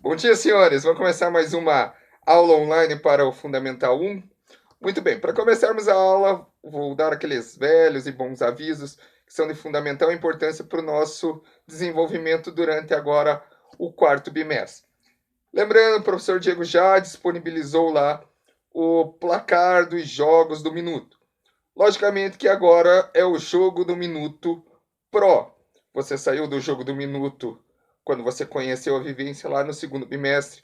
Bom dia, senhores. Vamos começar mais uma aula online para o Fundamental 1. Muito bem, para começarmos a aula, vou dar aqueles velhos e bons avisos que são de fundamental importância para o nosso desenvolvimento durante agora o quarto bimestre. Lembrando, o professor Diego já disponibilizou lá o placar dos jogos do minuto. Logicamente que agora é o jogo do minuto Pro. Você saiu do jogo do minuto quando você conheceu a vivência lá no segundo bimestre.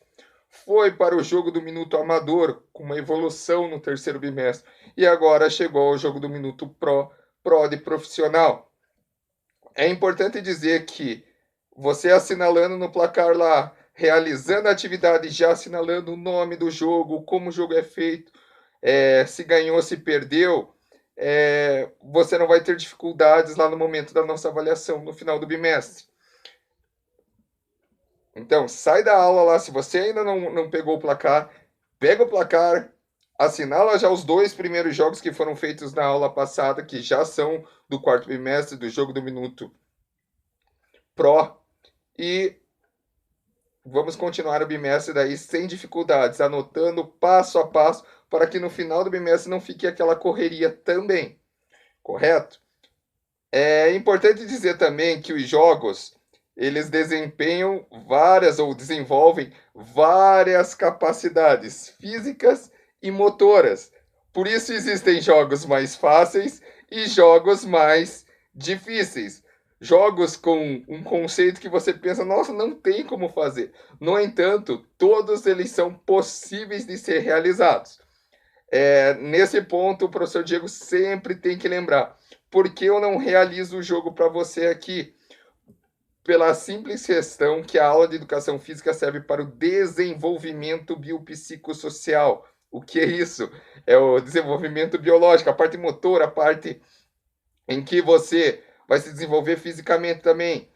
Foi para o jogo do minuto amador, com uma evolução no terceiro bimestre. E agora chegou ao jogo do minuto Pro, Pro de profissional. É importante dizer que você assinalando no placar lá, realizando a atividade, já assinalando o nome do jogo, como o jogo é feito, se ganhou, se perdeu, você não vai ter dificuldades lá no momento da nossa avaliação no final do bimestre. Então, sai da aula lá, se você ainda não pegou o placar, pega o placar, assinala já os dois primeiros jogos que foram feitos na aula passada, que já são do quarto bimestre, do jogo do minuto Pro, e vamos continuar o bimestre daí sem dificuldades, anotando passo a passo, para que no final do bimestre não fique aquela correria também, correto? É importante dizer também que os jogos, eles desempenham várias ou desenvolvem várias capacidades físicas e motoras. Por isso existem jogos mais fáceis e jogos mais difíceis. Jogos com um conceito que você pensa, nossa, não tem como fazer. No entanto, todos eles são possíveis de ser realizados. Nesse ponto, o professor Diego sempre tem que lembrar. Por que eu não realizo o jogo para você aqui? Pela simples questão que a aula de educação física serve para o desenvolvimento biopsicossocial. O que é isso? É o desenvolvimento biológico, a parte motora, a parte em que você vai se desenvolver fisicamente também.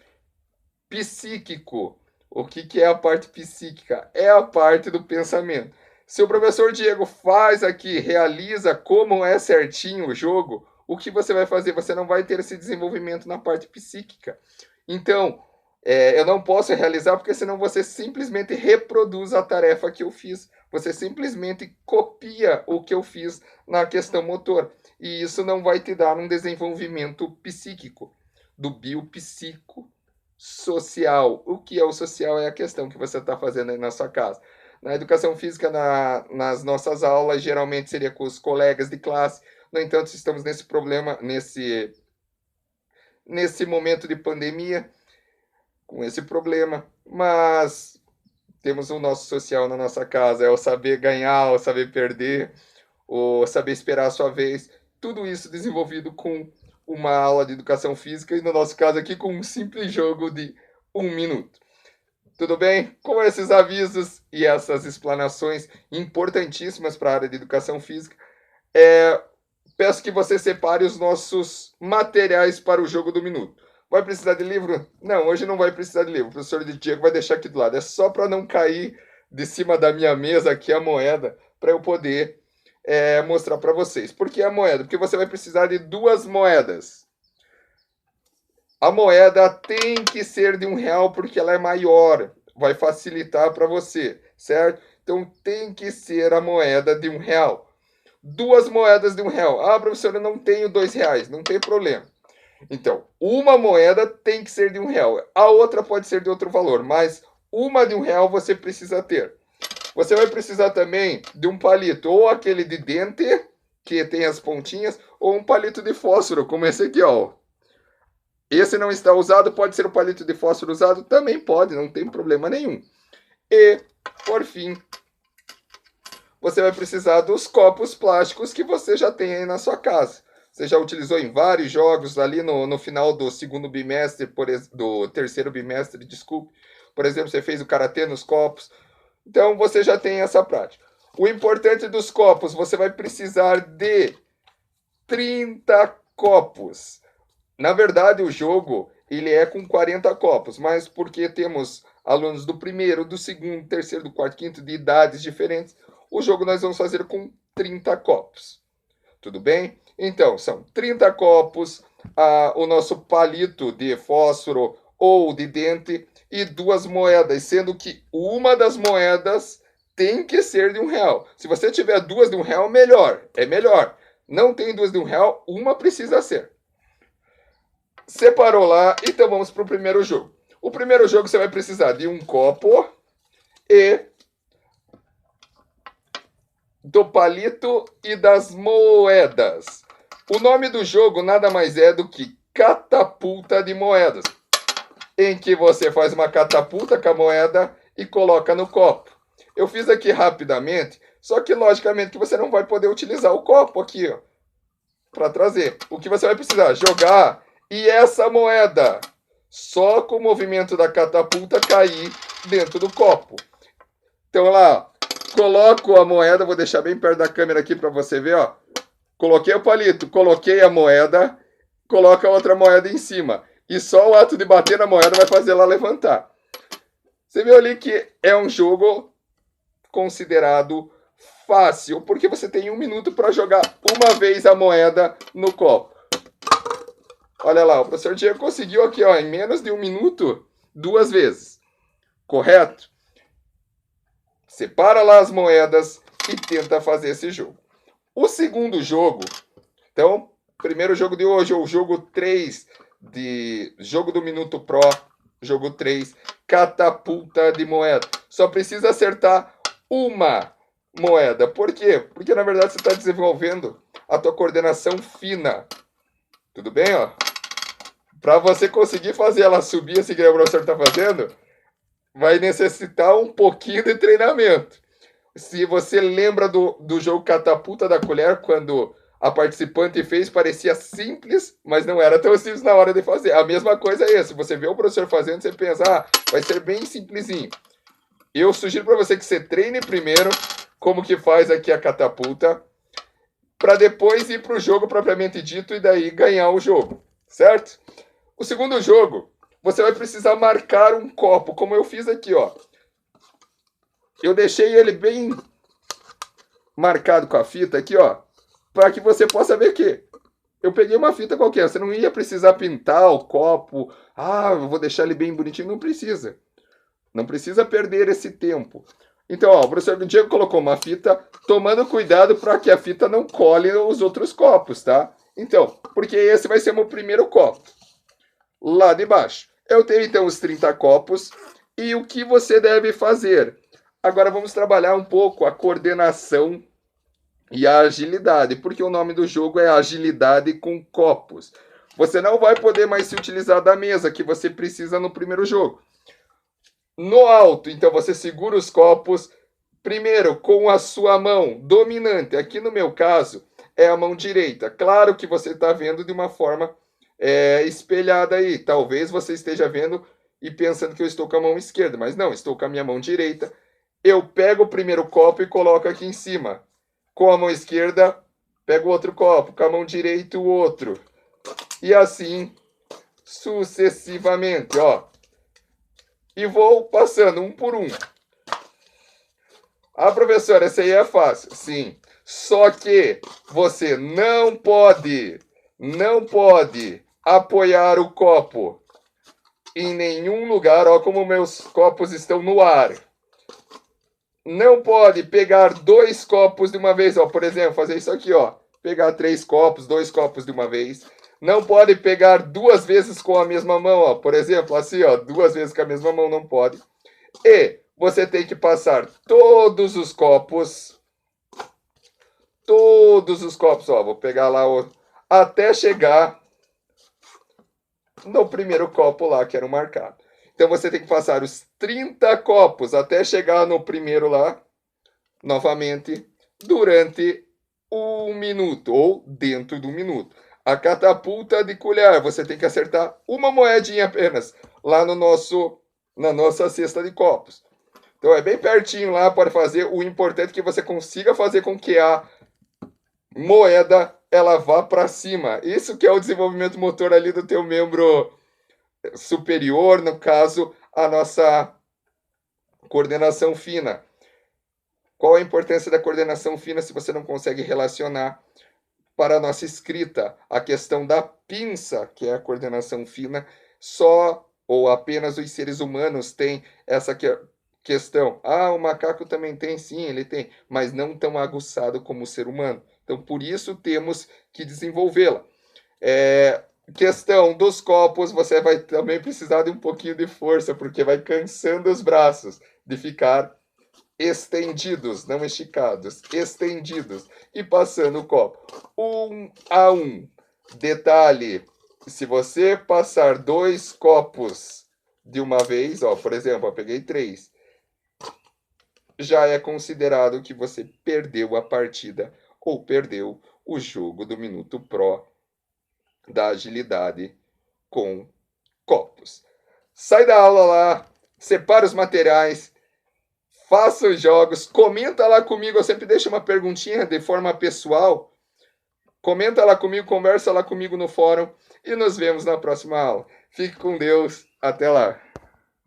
Psíquico. O que é a parte psíquica? É a parte do pensamento. Se o professor Diego faz aqui, realiza como é certinho o jogo, o que você vai fazer? Você não vai ter esse desenvolvimento na parte psíquica. Então, eu não posso realizar porque senão você simplesmente reproduz a tarefa que eu fiz. Você simplesmente copia o que eu fiz na questão motor. E isso não vai te dar um desenvolvimento psíquico, do biopsico social. O que é o social é a questão que você está fazendo aí na sua casa. Na educação física, nas nossas aulas, geralmente seria com os colegas de classe. No entanto, estamos nesse problema, nesse momento de pandemia, com esse problema, mas temos o nosso social na nossa casa, é o saber ganhar, o saber perder, o saber esperar a sua vez, tudo isso desenvolvido com uma aula de educação física e no nosso caso aqui com um simples jogo de 1 minuto. Tudo bem? Com esses avisos e essas explanações importantíssimas para a área de educação física, peço que você separe os nossos materiais para o jogo do minuto. Vai precisar de livro? Não, hoje não vai precisar de livro. O professor Diego vai deixar aqui do lado. É só para não cair de cima da minha mesa aqui a moeda, para eu poder mostrar para vocês. Por que a moeda? Porque você vai precisar de duas moedas. A moeda tem que ser de R$ 1 porque ela é maior. Vai facilitar para você, certo? Então tem que ser a moeda de R$ 1. Duas moedas de R$ 1. Ah, professor, eu não tenho R$ 2. Não tem problema. Então, uma moeda tem que ser de R$ 1. A outra pode ser de outro valor, mas uma de R$ 1 você precisa ter. Você vai precisar também de um palito, ou aquele de dente, que tem as pontinhas, ou um palito de fósforo, como esse aqui, ó. Esse não está usado, pode ser o palito de fósforo usado? Também pode, não tem problema nenhum. E, por fim, você vai precisar dos copos plásticos que você já tem aí na sua casa. Você já utilizou em vários jogos ali no final do segundo bimestre, do terceiro bimestre, desculpe. Por exemplo, você fez o karatê nos copos. Então, você já tem essa prática. O importante dos copos, você vai precisar de 30 copos. Na verdade, o jogo ele é com 40 copos, mas porque temos alunos do primeiro, do segundo, terceiro, do quarto, quinto, de idades diferentes, o jogo nós vamos fazer com 30 copos. Tudo bem? Então, são 30 copos, o nosso palito de fósforo ou de dente e 2 moedas, sendo que uma das moedas tem que ser de R$ 1. Se você tiver 2 de R$ 1, melhor, é melhor. Não tem 2 de R$ 1, uma precisa ser. Separou lá, então vamos para o primeiro jogo. O primeiro jogo você vai precisar de um copo e do palito e das moedas. O nome do jogo nada mais é do que catapulta de moedas, em que você faz uma catapulta com a moeda e coloca no copo. Eu fiz aqui rapidamente, só que logicamente que você não vai poder utilizar o copo aqui, ó, para trazer. O que você vai precisar? Jogar e essa moeda, só com o movimento da catapulta, cair dentro do copo. Então lá, coloco a moeda, vou deixar bem perto da câmera aqui para você ver, ó. Coloquei o palito, coloquei a moeda, coloca a outra moeda em cima. E só o ato de bater na moeda vai fazer ela levantar. Você viu ali que é um jogo considerado fácil, porque você tem 1 minuto para jogar uma vez a moeda no copo. Olha lá, o professor Diego conseguiu aqui, ó, em menos de 1 minuto, 2 vezes. Correto? Separa lá as moedas e tenta fazer esse jogo. O segundo jogo, então, primeiro jogo de hoje, o jogo 3 de jogo do Minuto Pro, jogo 3, catapulta de moeda. Só precisa acertar uma moeda. Por quê? Porque na verdade você está desenvolvendo a tua coordenação fina. Tudo bem, ó? Para você conseguir fazer ela subir assim que o professor está fazendo, vai necessitar um pouquinho de treinamento. Se você lembra do jogo Catapulta da Colher, quando a participante fez, parecia simples, mas não era tão simples na hora de fazer. A mesma coisa é esse. Você vê o professor fazendo, você pensa, ah, vai ser bem simplesinho. Eu sugiro para você que você treine primeiro como que faz aqui a catapulta, para depois ir para o jogo propriamente dito e daí ganhar o jogo, certo? O segundo jogo, você vai precisar marcar um copo, como eu fiz aqui, ó. Eu deixei ele bem marcado com a fita aqui, ó, para que você possa ver que eu peguei uma fita qualquer. Você não ia precisar pintar o copo. Ah, eu vou deixar ele bem bonitinho. Não precisa. Não precisa perder esse tempo. Então, ó, o professor Diego colocou uma fita, tomando cuidado para que a fita não cole os outros copos, tá? Então, porque esse vai ser o meu primeiro copo. Lá de baixo. Eu tenho, então, os 30 copos. E o que você deve fazer? Agora vamos trabalhar um pouco a coordenação e a agilidade, porque o nome do jogo é Agilidade com Copos. Você não vai poder mais se utilizar da mesa que você precisa no primeiro jogo. No alto, então você segura os copos, primeiro com a sua mão dominante. Aqui no meu caso é a mão direita. Claro que você está vendo de uma forma espelhada aí. Talvez você esteja vendo e pensando que eu estou com a mão esquerda, mas não, estou com a minha mão direita. Eu pego o primeiro copo e coloco aqui em cima. Com a mão esquerda, pego outro copo. Com a mão direita, o outro. E assim, sucessivamente, ó. E vou passando um por um. Ah, professor, essa aí é fácil. Sim. Só que você não pode apoiar o copo em nenhum lugar. Ó, como meus copos estão no ar. Não pode pegar 2 copos de uma vez, ó. Por exemplo, fazer isso aqui, ó. Pegar 3 copos, 2 copos de uma vez. Não pode pegar 2 vezes com a mesma mão, ó. Por exemplo, assim, ó. 2 vezes com a mesma mão não pode. E você tem que passar todos os copos. Todos os copos, ó. Vou pegar lá o... até chegar no primeiro copo lá, que era o marcado. Então você tem que passar os 30 copos até chegar no primeiro lá, novamente, durante 1 minuto, ou dentro de 1 minuto. A catapulta de colher, você tem que acertar uma moedinha apenas, lá no na nossa cesta de copos. Então é bem pertinho lá, pode fazer. O importante é que você consiga fazer com que a moeda ela vá para cima. Isso que é o desenvolvimento motor ali do teu membro superior, no caso, a nossa coordenação fina. Qual a importância da coordenação fina se você não consegue relacionar para a nossa escrita a questão da pinça, que é a coordenação fina, só Ou apenas os seres humanos têm essa questão? Ah, o macaco também tem, sim, ele tem, mas não tão aguçado como o ser humano. Então, por isso temos que desenvolvê-la. Questão dos copos, você vai também precisar de um pouquinho de força, porque vai cansando os braços de ficar estendidos, não esticados, estendidos, e passando o copo 1 a 1. Detalhe: se você passar 2 copos de uma vez, ó, por exemplo, eu peguei 3, já é considerado que você perdeu a partida ou perdeu o jogo do Minuto Pro da agilidade com copos. Sai da aula lá, separa os materiais, faça os jogos, comenta lá comigo, eu sempre deixo uma perguntinha de forma pessoal. Comenta lá comigo, conversa lá comigo no fórum e nos vemos na próxima aula. Fique com Deus, até lá.